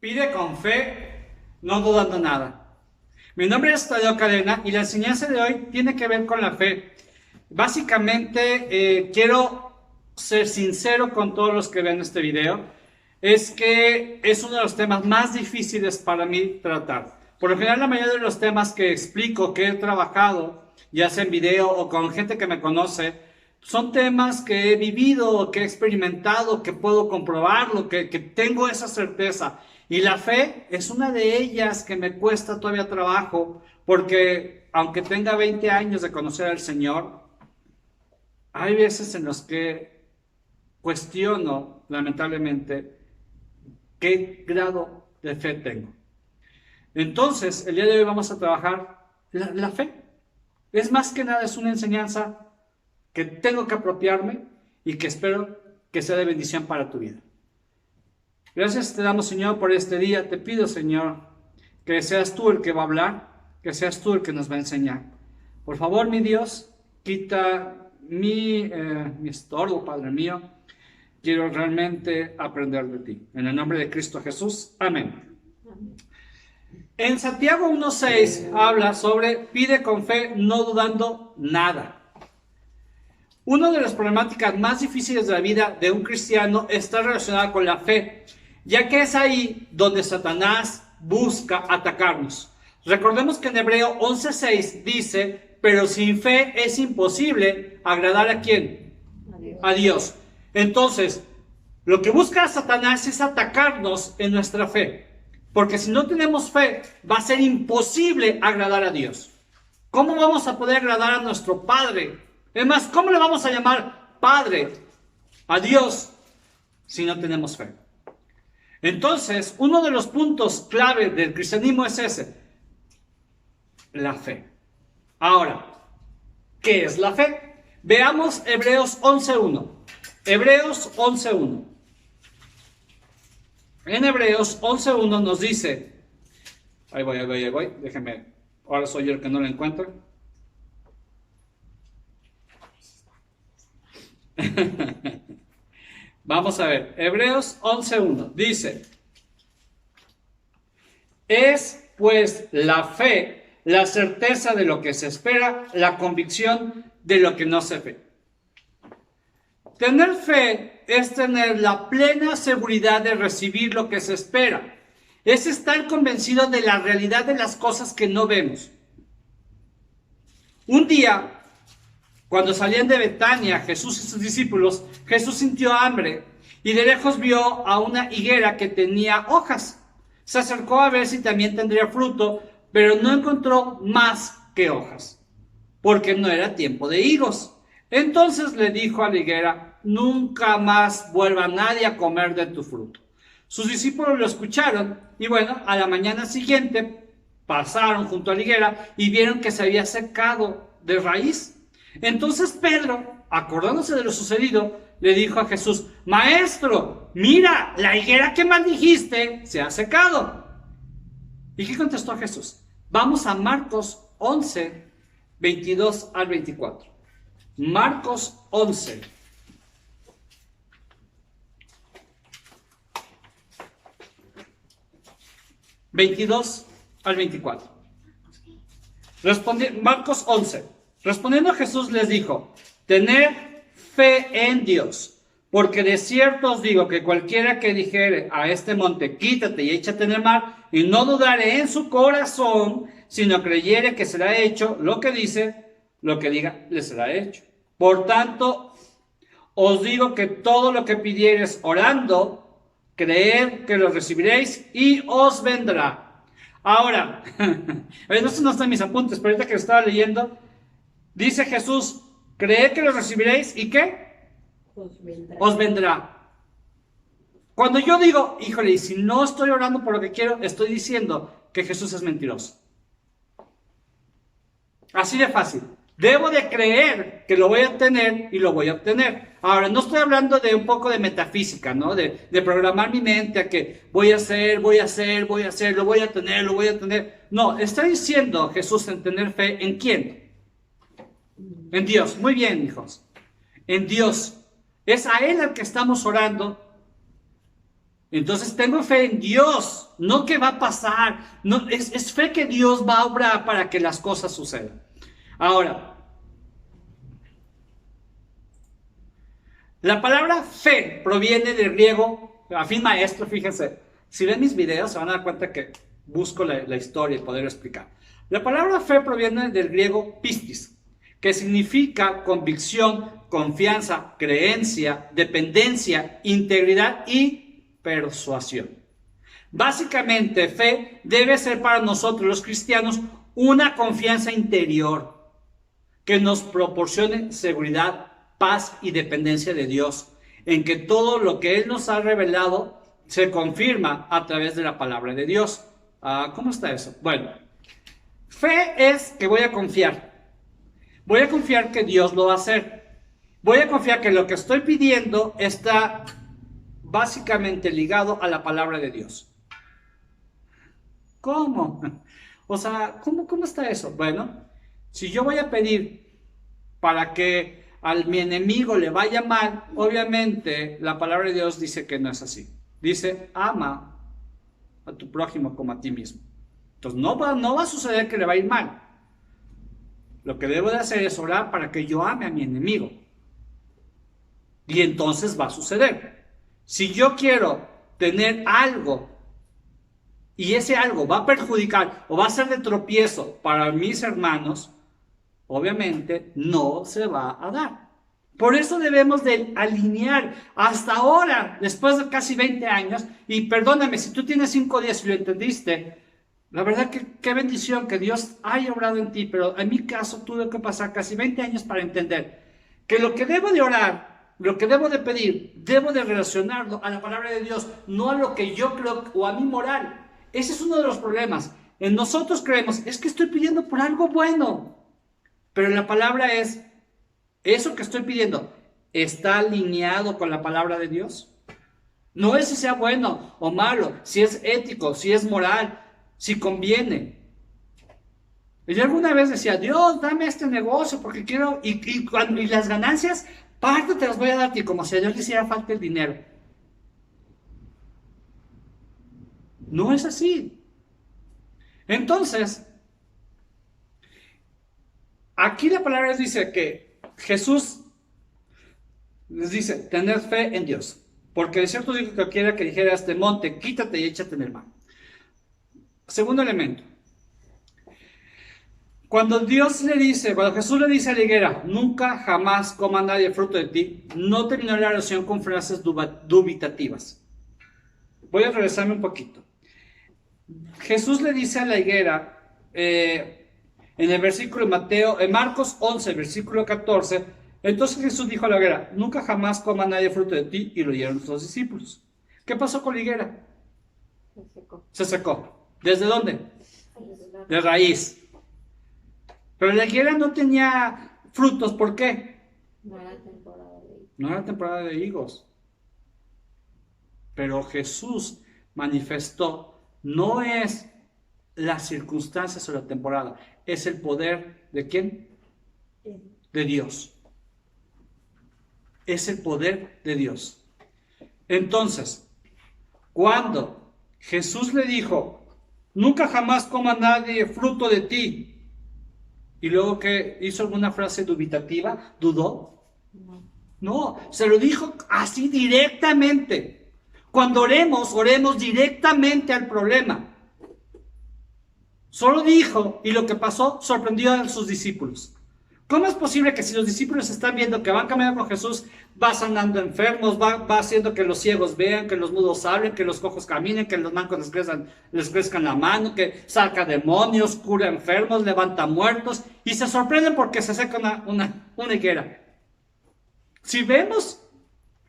Pide con fe, no dudando nada. Mi nombre es Tadeo Cadena y la enseñanza de hoy tiene que ver con la fe. Básicamente, quiero ser sincero con todos los que ven este video. Es que es uno de los temas más difíciles para mí tratar. Por lo general, la mayoría de los temas que explico, que he trabajado, ya sea en video o con gente que me conoce, son temas que he vivido, que he experimentado, que puedo comprobarlo, que tengo esa certeza. Y la fe es una de ellas que me cuesta todavía trabajo, porque aunque tenga 20 años de conocer al Señor, hay veces en los que cuestiono, lamentablemente, qué grado de fe tengo. Entonces, el día de hoy vamos a trabajar la fe. Es más que nada, es una enseñanza que tengo que apropiarme y que espero que sea de bendición para tu vida. Gracias te damos, Señor, por este día. Te pido, Señor, que seas tú el que va a hablar, que seas tú el que nos va a enseñar. Por favor, mi Dios, quita mi estorbo, Padre mío. Quiero realmente aprender de ti. En el nombre de Cristo Jesús. Amén. En Santiago 1:6 habla sobre pide con fe, no dudando nada. Una de las problemáticas más difíciles de la vida de un cristiano está relacionada con la fe, ya que es ahí donde Satanás busca atacarnos. Recordemos que en Hebreo 11:6 dice, pero sin fe es imposible agradar ¿a quién? A Dios. Entonces, lo que busca Satanás es atacarnos en nuestra fe, porque si no tenemos fe, va a ser imposible agradar a Dios. ¿Cómo vamos a poder agradar a nuestro Padre? Es más, ¿cómo le vamos a llamar Padre a Dios si no tenemos fe? Entonces, uno de los puntos clave del cristianismo es ese, la fe. Ahora, ¿qué es la fe? Veamos Hebreos 11:1. Hebreos 11:1. En Hebreos 11:1 nos dice, ahí voy, déjenme, ahora soy yo el que no lo encuentro. Vamos a ver, Hebreos 11:1 dice, es pues la fe, la certeza de lo que se espera, la convicción de lo que no se ve. Tener fe es tener la plena seguridad de recibir lo que se espera. Es estar convencido de la realidad de las cosas que no vemos. Un día, cuando salían de Betania, Jesús y sus discípulos, Jesús sintió hambre y de lejos vio a una higuera que tenía hojas. Se acercó a ver si también tendría fruto, pero no encontró más que hojas, porque no era tiempo de higos. Entonces le dijo a la higuera, nunca más vuelva nadie a comer de tu fruto. Sus discípulos lo escucharon y bueno, a la mañana siguiente pasaron junto a la higuera y vieron que se había secado de raíz. Entonces Pedro, acordándose de lo sucedido, le dijo a Jesús, Maestro, mira, la higuera que maldijiste se ha secado. ¿Y qué contestó Jesús? Vamos a Marcos 11, 22 al 24. Marcos 11. ¿22 al 24? Marcos 11. Respondiendo Jesús les dijo, tened fe en Dios, porque de cierto os digo que cualquiera que dijere a este monte, quítate y échate en el mar, y no dudare en su corazón, sino creyere que será hecho lo que dice, lo que diga le será hecho. Por tanto, os digo que todo lo que pidiereis orando, creed que lo recibiréis y os vendrá. Ahora, eso no está en mis apuntes, pero ahorita que lo estaba leyendo, dice Jesús, creed que lo recibiréis y ¿qué? Os vendrá. Cuando yo digo, híjole, y si no estoy orando por lo que quiero, estoy diciendo que Jesús es mentiroso. Así de fácil. Debo de creer que lo voy a obtener y lo voy a obtener. Ahora, no estoy hablando de un poco de metafísica, ¿no? De programar mi mente a que voy a hacer, lo voy a tener. No, está diciendo Jesús en tener fe, ¿en quién? En Dios. Muy bien, hijos. En Dios. Es a Él al que estamos orando Entonces tengo fe en Dios, no que va a pasar, no, es fe que Dios va a obrar para que las cosas sucedan. Ahora, la palabra fe proviene del griego, a fin maestro, fíjense, si ven mis videos se van a dar cuenta que busco la historia y poder explicar. La palabra fe proviene del griego pistis, que significa convicción, confianza, creencia, dependencia, integridad y persuasión. Básicamente, fe debe ser para nosotros los cristianos una confianza interior que nos proporcione seguridad, paz y dependencia de Dios, en que todo lo que Él nos ha revelado se confirma a través de la palabra de Dios. ¿Cómo está eso? Bueno, fe es que voy a confiar. Voy a confiar que Dios lo va a hacer. Voy a confiar que lo que estoy pidiendo está básicamente ligado a la palabra de Dios. ¿Cómo? O sea, ¿cómo está eso? Bueno, si yo voy a pedir para que a mi enemigo le vaya mal, obviamente la palabra de Dios dice que no es así. Dice, ama a tu prójimo como a ti mismo. Entonces no va a suceder que le va a ir mal. Lo que debo de hacer es orar para que yo ame a mi enemigo. Y entonces va a suceder. Si yo quiero tener algo y ese algo va a perjudicar o va a ser de tropiezo para mis hermanos, obviamente no se va a dar. Por eso debemos de alinear hasta ahora, después de casi 20 años, y perdóname, si tú tienes 5 días y lo entendiste, la verdad que qué bendición que Dios haya obrado en ti, pero en mi caso tuve que pasar casi 20 años para entender que lo que debo de orar, lo que debo de pedir, debo de relacionarlo a la palabra de Dios, no a lo que yo creo o a mi moral. Ese es uno de los problemas. En nosotros creemos, es que estoy pidiendo por algo bueno. Pero la palabra es, eso que estoy pidiendo, ¿está alineado con la palabra de Dios? No es si sea bueno o malo, si es ético, si es moral, si conviene. Yo alguna vez decía, Dios, dame este negocio porque quiero, y las ganancias, parte te las voy a dar a ti, como si a Dios le hiciera falta el dinero. No es así. Entonces, aquí la palabra dice que Jesús les dice, tener fe en Dios. Porque de cierto dijo que quiera que dijera a este monte, quítate y échate en el mar. Segundo elemento. Cuando Jesús le dice a la higuera, nunca jamás coma nadie el fruto de ti, no terminó la oración con frases dubitativas. Voy a regresarme un poquito. Jesús le dice a la higuera, en el versículo en Marcos 11, versículo 14, entonces Jesús dijo a la higuera, nunca jamás coma nadie el fruto de ti, y lo oyeron los discípulos. ¿Qué pasó con la higuera? Se secó. ¿Desde dónde? De raíz. Pero la higuera no tenía frutos, ¿por qué? No era temporada de higos. No era temporada de higos. Pero Jesús manifestó, no es las circunstancias o la temporada, es el poder ¿de quién? De Dios. Es el poder de Dios. Entonces, cuando Jesús le dijo, nunca jamás coma nadie fruto de ti, y luego que hizo alguna frase dubitativa, ¿dudó? No, se lo dijo así directamente. Cuando oremos directamente al problema. Solo dijo, y lo que pasó sorprendió a sus discípulos. ¿Cómo es posible que si los discípulos están viendo que van caminando con Jesús, va sanando enfermos, va haciendo que los ciegos vean, que los mudos hablen, que los cojos caminen, que los mancos les crezcan la mano, que saca demonios, cura enfermos, levanta muertos, y se sorprenden porque se seca una higuera? Si vemos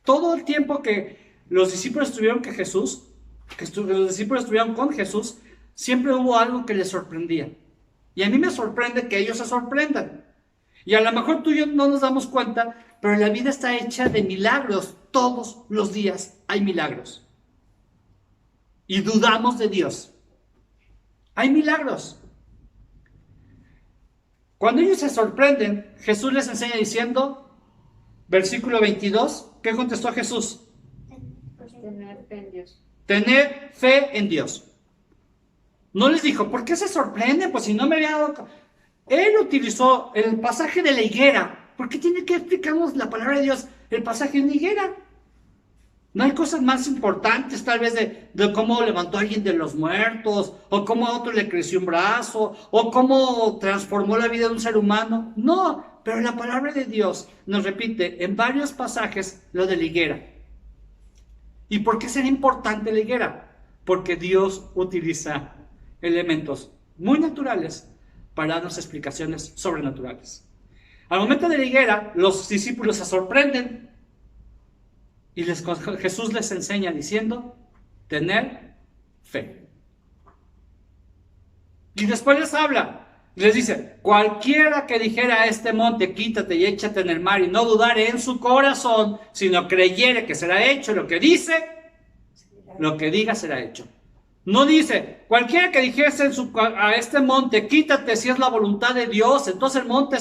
todo el tiempo que los discípulos estuvieron los discípulos estuvieron con Jesús, siempre hubo algo que les sorprendía. Y a mí me sorprende que ellos se sorprendan. Y a lo mejor tú y yo no nos damos cuenta, pero la vida está hecha de milagros. Todos los días hay milagros. Y dudamos de Dios. Hay milagros. Cuando ellos se sorprenden, Jesús les enseña diciendo, versículo 22, ¿qué contestó Jesús? Tener fe en Dios. tener fe en Dios. No les dijo, ¿por qué se sorprenden? Pues si no me había dado... Él utilizó el pasaje de la higuera. ¿Por qué tiene que explicarnos la palabra de Dios el pasaje de la higuera? No hay cosas más importantes tal vez de cómo levantó a alguien de los muertos, o cómo a otro le creció un brazo, o cómo transformó la vida de un ser humano. No, pero la palabra de Dios nos repite en varios pasajes lo de la higuera. ¿Y por qué será importante la higuera? Porque Dios utiliza elementos muy naturales para darnos explicaciones sobrenaturales. Al momento de la higuera, los discípulos se sorprenden y Jesús les enseña diciendo, tener fe. Y después les habla, les dice, cualquiera que dijera a este monte, quítate y échate en el mar, y no dudare en su corazón, sino creyere que será hecho lo que dice, lo que diga será hecho. No dice, cualquiera que dijese a este monte, quítate si es la voluntad de Dios, entonces el monte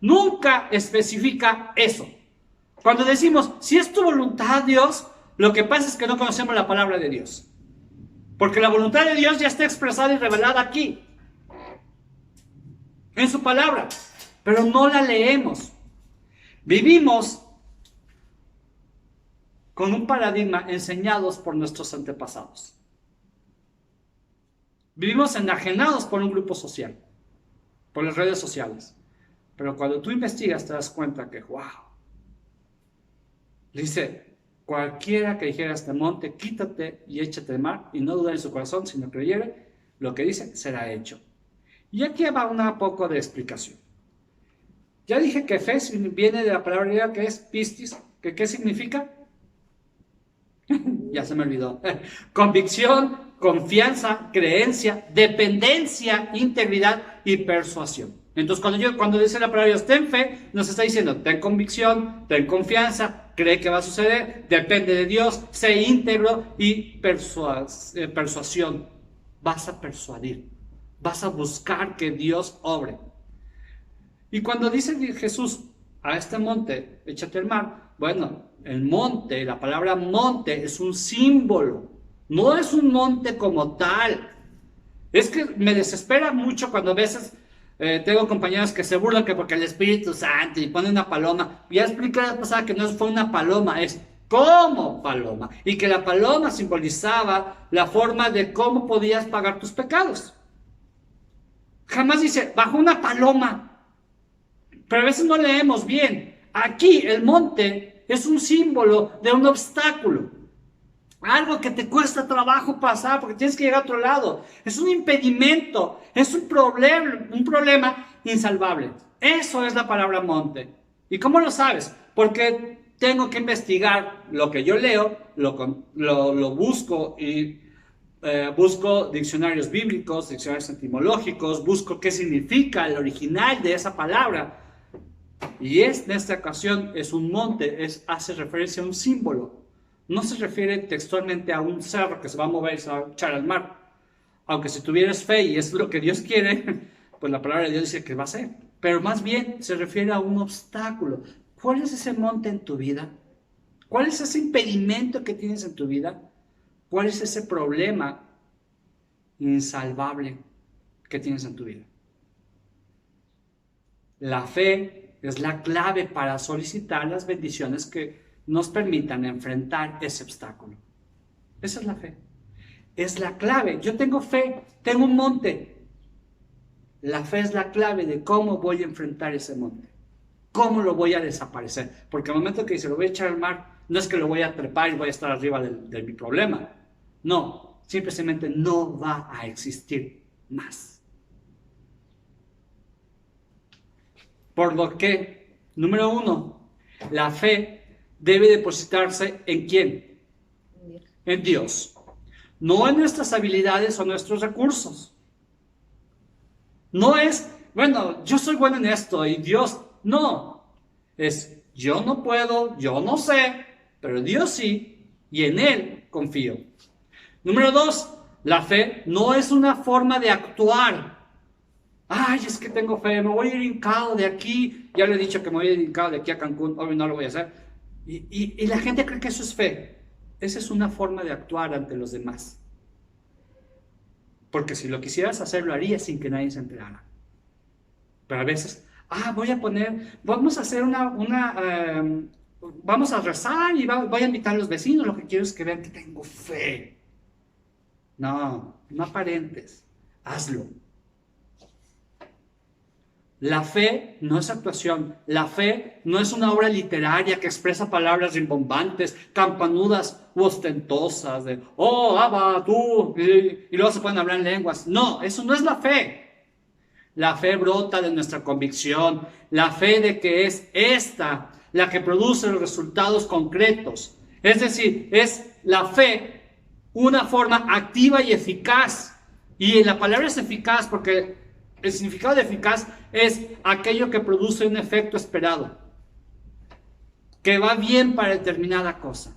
nunca especifica eso. Cuando decimos, si es tu voluntad, Dios, lo que pasa es que no conocemos la palabra de Dios. Porque la voluntad de Dios ya está expresada y revelada aquí, en su palabra, pero no la leemos. Vivimos con un paradigma enseñados por nuestros antepasados. Vivimos enajenados por un grupo social, por las redes sociales. Pero cuando tú investigas te das cuenta que, wow, dice, cualquiera que dijera a este monte, quítate y échate de mar, y no dude en su corazón, sino creyere, lo que dice será hecho. Y aquí va un poco de explicación. Ya dije que fe viene de la palabra griega que es pistis, que ¿qué significa? Ya se me olvidó. Convicción, confianza, creencia, dependencia, integridad y persuasión. Entonces cuando dice la palabra de Dios, ten fe, nos está diciendo, ten convicción, ten confianza, cree que va a suceder, depende de Dios, sé íntegro y persuasión. Vas a persuadir, vas a buscar que Dios obre. Y cuando dice Jesús a este monte, échate al mar, bueno, el monte, la palabra monte es un símbolo, no es un monte como tal. Es que me desespera mucho cuando a veces tengo compañeros que se burlan que porque el Espíritu Santo y pone una paloma. Ya expliqué la pasada que no fue una paloma, es como paloma. Y que la paloma simbolizaba la forma de cómo podías pagar tus pecados. Jamás dice, bajo una paloma. Pero a veces no leemos bien. Aquí el monte es un símbolo de un obstáculo. Algo que te cuesta trabajo pasar porque tienes que llegar a otro lado. Es un impedimento, es un problema insalvable. Eso es la palabra monte. ¿Y cómo lo sabes? Porque tengo que investigar lo que yo leo, lo busco y busco diccionarios bíblicos, diccionarios etimológicos, busco qué significa el original de esa palabra. Y en esta ocasión es un monte, hace referencia a un símbolo. No se refiere textualmente a un cerro que se va a mover y se va a echar al mar. Aunque si tuvieras fe y es lo que Dios quiere, pues la palabra de Dios dice que va a ser. Pero más bien se refiere a un obstáculo. ¿Cuál es ese monte en tu vida? ¿Cuál es ese impedimento que tienes en tu vida? ¿Cuál es ese problema insalvable que tienes en tu vida? La fe es la clave para solicitar las bendiciones que nos permitan enfrentar ese obstáculo. Esa es la fe. Es la clave. Yo tengo fe, tengo un monte. La fe es la clave de cómo voy a enfrentar ese monte. ¿Cómo lo voy a desaparecer? Porque al momento que dice, lo voy a echar al mar, no es que lo voy a trepar y voy a estar arriba de mi problema. No, simplemente no va a existir más. Por lo que, número 1, la fe debe depositarse ¿en quién? En Dios. No en nuestras habilidades o nuestros recursos. No es, bueno, yo soy bueno en esto y Dios, no. Es, yo no puedo, yo no sé, pero Dios sí, y en Él confío. Número 2, la fe no es una forma de actuar. Ay, es que tengo fe, me voy a ir hincado de aquí. Ya le he dicho que me voy a ir hincado de aquí a Cancún, hoy no lo voy a hacer. Y la gente cree que eso es fe. esa es una forma de actuar ante los demás. Porque si lo quisieras hacer, lo harías sin que nadie se enterara. Pero a veces, vamos a hacer vamos a rezar y voy a invitar a los vecinos, lo que quiero es que vean que tengo fe. No aparentes, hazlo. La fe no es actuación, la fe no es una obra literaria que expresa palabras rimbombantes, campanudas u ostentosas de, oh, Abba, tú, y luego se pueden hablar en lenguas. No, eso no es la fe. La fe brota de nuestra convicción, la fe de que es esta la que produce los resultados concretos. Es decir, es la fe una forma activa y eficaz. Y la palabra es eficaz porque el significado de eficaz es aquello que produce un efecto esperado, que va bien para determinada cosa.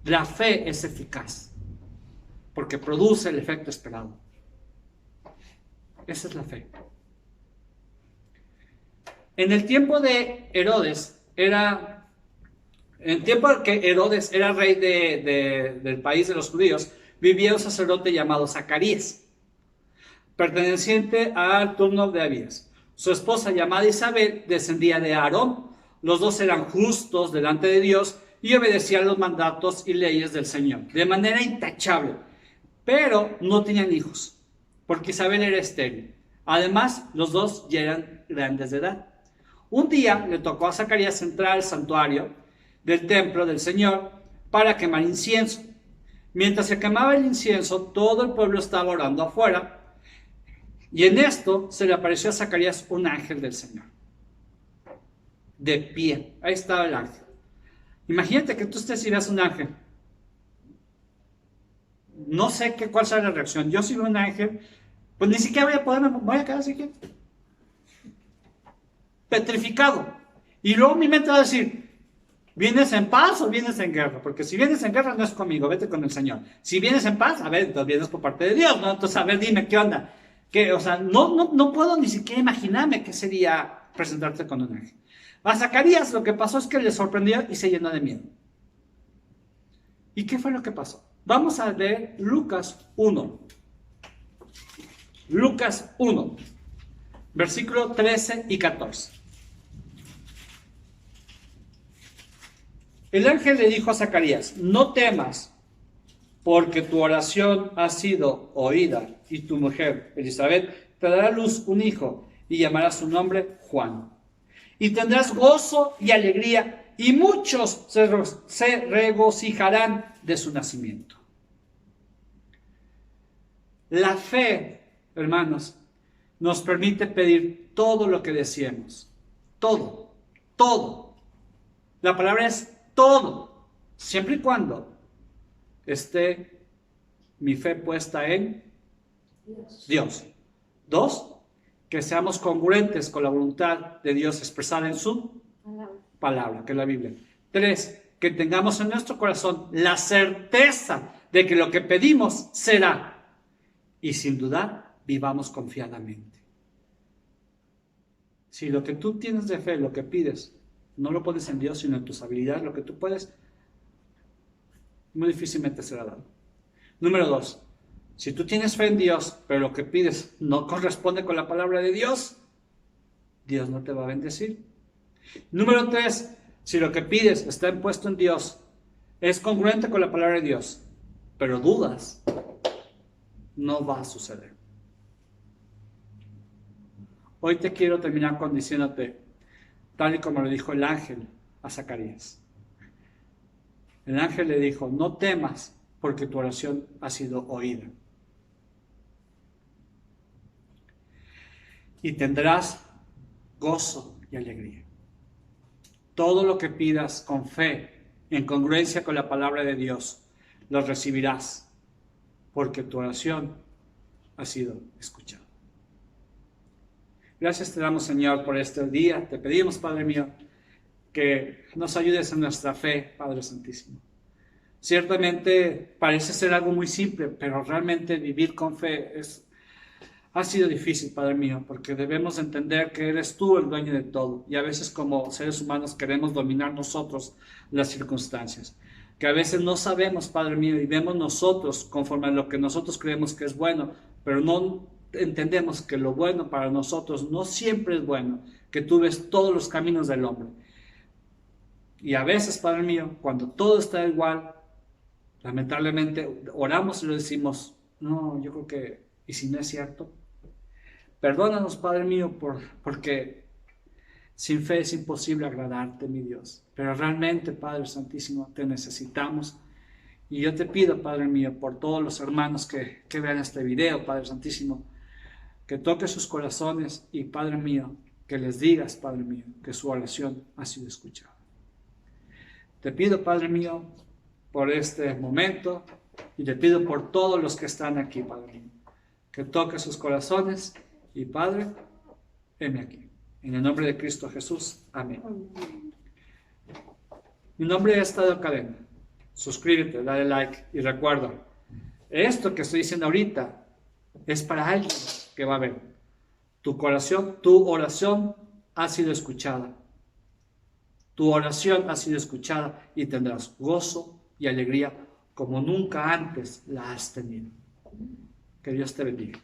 La fe es eficaz porque produce el efecto esperado. Esa es la fe. En el tiempo de Herodes, en el tiempo que Herodes era rey del país de los judíos, vivía un sacerdote llamado Zacarías, perteneciente al turno de Abías. Su esposa, llamada Isabel, descendía de Aarón. Los dos eran justos delante de Dios y obedecían los mandatos y leyes del Señor de manera intachable, pero no tenían hijos, porque Isabel era estéril. Además, los dos ya eran grandes de edad. Un día le tocó a Zacarías entrar al santuario del templo del Señor para quemar incienso. Mientras se quemaba el incienso, todo el pueblo estaba orando afuera, y en esto se le apareció a Zacarías un ángel del Señor, de pie. Ahí estaba el ángel. Imagínate que tú estés y veas un ángel. No sé cuál será la reacción. Yo si veo un ángel, pues ni siquiera voy a quedar así que petrificado. Y luego mi mente va a decir, ¿vienes en paz o vienes en guerra? Porque si vienes en guerra no es conmigo, vete con el Señor. Si vienes en paz, a ver, entonces vienes por parte de Dios, ¿no? Entonces, a ver, dime, ¿qué onda? O sea, no puedo ni siquiera imaginarme qué sería presentarte con un ángel. A Zacarías lo que pasó es que le sorprendió y se llenó de miedo. ¿Y qué fue lo que pasó? Vamos a leer Lucas 1. Lucas 1, versículo 13 y 14. El ángel le dijo a Zacarías, no temas, porque tu oración ha sido oída, y tu mujer, Elizabeth, te dará a luz un hijo, y llamará su nombre Juan. Y tendrás gozo y alegría, y muchos se regocijarán de su nacimiento. La fe, hermanos, nos permite pedir todo lo que deseemos. Todo, todo. La palabra es todo, siempre y cuando esté mi fe puesta en Dios. 2, que seamos congruentes con la voluntad de Dios expresada en su palabra, que es la Biblia. 3, que tengamos en nuestro corazón la certeza de que lo que pedimos será. Y sin dudar, vivamos confiadamente. Si lo que tú tienes de fe, lo que pides, no lo pones en Dios, sino en tus habilidades, lo que tú puedes, muy difícilmente será dado. Número 2, si tú tienes fe en Dios, pero lo que pides no corresponde con la palabra de Dios, Dios no te va a bendecir. Número 3, si lo que pides está impuesto en Dios, es congruente con la palabra de Dios, pero dudas, no va a suceder. Hoy te quiero terminar diciéndote, tal y como le dijo el ángel a Zacarías. El ángel le dijo, no temas, porque tu oración ha sido oída. Y tendrás gozo y alegría. Todo lo que pidas con fe, en congruencia con la palabra de Dios, lo recibirás, porque tu oración ha sido escuchada. Gracias te damos, Señor, por este día. Te pedimos, Padre mío, que nos ayudes en nuestra fe, Padre Santísimo. Ciertamente parece ser algo muy simple, pero realmente vivir con fe ha sido difícil, Padre mío, porque debemos entender que eres tú el dueño de todo, y a veces como seres humanos queremos dominar nosotros las circunstancias. que a veces no sabemos, Padre mío, y vemos nosotros conforme a lo que nosotros creemos que es bueno, pero no entendemos que lo bueno para nosotros no siempre es bueno, que tú ves todos los caminos del hombre. Y a veces, Padre mío, cuando todo está igual, lamentablemente oramos y lo decimos, no, yo creo que, ¿y si no es cierto? Perdónanos, Padre mío, porque sin fe es imposible agradarte, mi Dios. Pero realmente, Padre Santísimo, te necesitamos. Y yo te pido, Padre mío, por todos los hermanos que vean este video, Padre Santísimo, que toques sus corazones y, Padre mío, que les digas, Padre mío, que su oración ha sido escuchada. Te pido, Padre mío, por este momento y te pido por todos los que están aquí, Padre mío, que toques sus corazones y, Padre, heme aquí. En el nombre de Cristo Jesús. Amén. Mi nombre es Tadeo Cadena. Suscríbete, dale like y recuerda, esto que estoy diciendo ahorita es para alguien que va a ver. Tu oración ha sido escuchada. Tu oración ha sido escuchada y tendrás gozo y alegría como nunca antes la has tenido. Que Dios te bendiga.